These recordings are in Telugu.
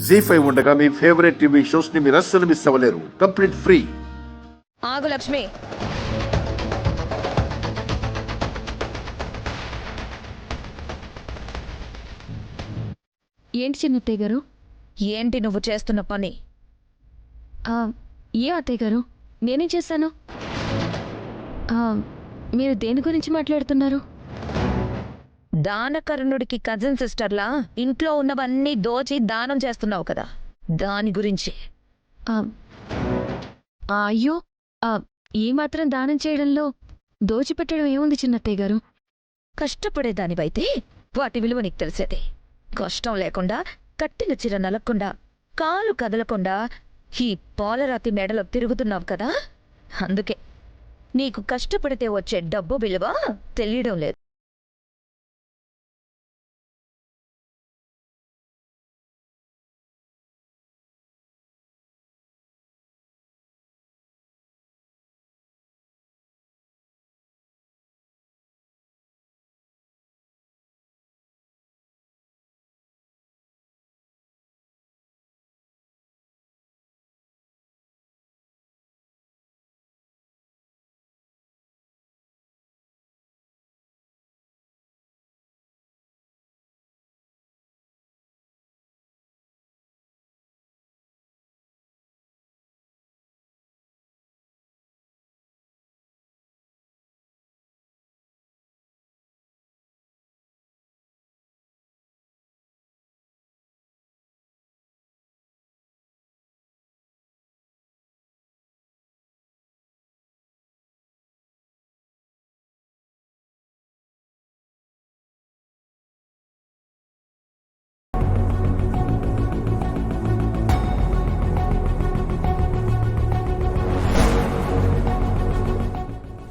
జీ5 ఉండగా మీ ఫేవరెట్ టీవీ షోస్ ని మీరు అస్సలు మిస్ అవ్వలేరు. Complete free. ఆగు లక్ష్మి. ఏంటి చిన్నత్తయ్య గారు? ఏంటి నువ్వు చేస్తున్న పని? ఏ అత్తయ్య గారు, నేనేం చేశాను? మీరు దేని గురించి మాట్లాడుతున్నారు? దానకర్ణుడికి కజిన్ సిస్టర్లా ఇంట్లో ఉన్నవన్నీ దోచి దానం చేస్తున్నావు కదా, దాని గురించి. అయ్యో, ఈ మాత్రం దానం చేయడంలో దోచిపెట్టడం ఏముంది చిన్నత్తయ్య గారు? కష్టపడేదానివైతే వాటి విలువ నీకు తెలిసేది. కష్టం లేకుండా, కట్టిన చీర నలక్కుండా, కాలు కదలకుండా ఈ పాలరాతి మెడలో తిరుగుతున్నావు కదా, అందుకే నీకు కష్టపడితే వచ్చే డబ్బు విలువ తెలియడం లేదు.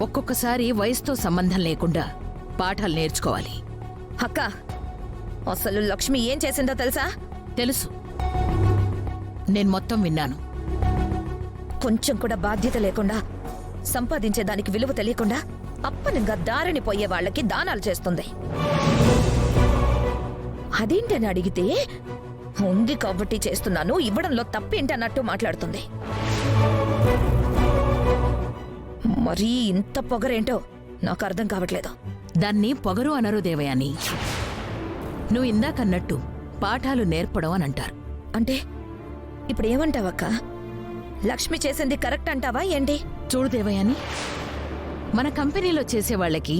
ఒక్కొక్కసారి వయసుతో సంబంధం లేకుండా పాఠాలు నేర్చుకోవాలి. అక్క, అసలు లక్ష్మి ఏం చేసిందో తెలుసా? తెలుసు, నేను మొత్తం విన్నాను. కొంచెం కూడా బాధ్యత లేకుండా, సంపాదించే దానికి విలువ తెలియకుండా అప్పనంగా దారిని పోయే వాళ్ళకి దానాలు చేస్తుంది. అదేంటని అడిగితే ఉంది కాబట్టి చేస్తున్నాను, ఇవ్వడంలో తప్పేంటన్నట్టు మాట్లాడుతుంది. మరీ ఇంత పొగరేంటో నాకు అర్థం కావట్లేదు. దాన్ని పొగరు అనరు దేవయాని. నువ్వు ఇందాకన్నట్టు పాఠాలు నేర్పడం అని అంటారు. అంటే ఇప్పుడు ఏమంటావక్క? లక్ష్మి చేసింది కరెక్ట్ అంటావా ఏంటి? చూడు దేవయాని, మన కంపెనీలో చేసేవాళ్లకి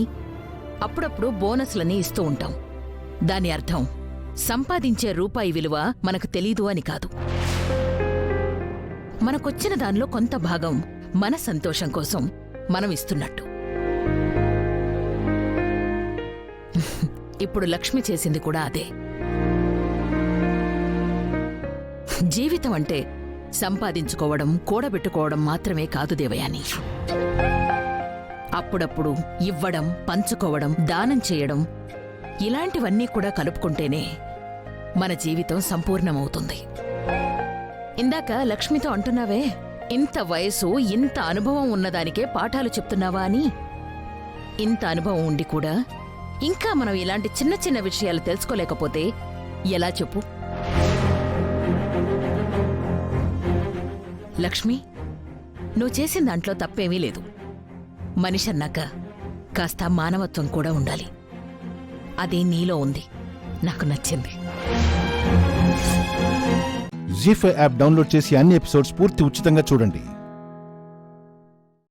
అప్పుడప్పుడు బోనస్లని ఇస్తూ ఉంటాం. దాని అర్థం సంపాదించే రూపాయి విలువ మనకు తెలీదు అని కాదు. మనకొచ్చిన దానిలో కొంత భాగం మన సంతోషం కోసం మనం ఇస్తున్నట్టు. ఇప్పుడు లక్ష్మి చేసింది కూడా అదే. జీవితం అంటే సంపాదించుకోవడం, కూడబెట్టుకోవడం మాత్రమే కాదు దేవయాని. అప్పుడప్పుడు ఇవ్వడం, పంచుకోవడం, దానం చేయడం, ఇలాంటివన్నీ కూడా కలుపుకుంటేనే మన జీవితం సంపూర్ణమవుతుంది. ఇందాక లక్ష్మితో అంటున్నావే, ఇంత వయసు, ఇంత అనుభవం ఉన్నదానికే పాఠాలు చెప్తున్నావా అని. ఇంత అనుభవం ఉండి కూడా ఇంకా మనం ఇలాంటి చిన్న చిన్న విషయాలు తెలుసుకోలేకపోతే ఎలా చెప్పు? లక్ష్మి, నువ్వు చేసిన దాంట్లో తప్పేమీ లేదు. మనిషి అన్నాక కాస్త మానవత్వం కూడా ఉండాలి. అది నీలో ఉంది, నాకు నచ్చింది. జీ5 యాప్ డౌన్లోడ్ చేసి అన్ని ఎపిసోడ్స్ పూర్తి ఉచితంగా చూడండి.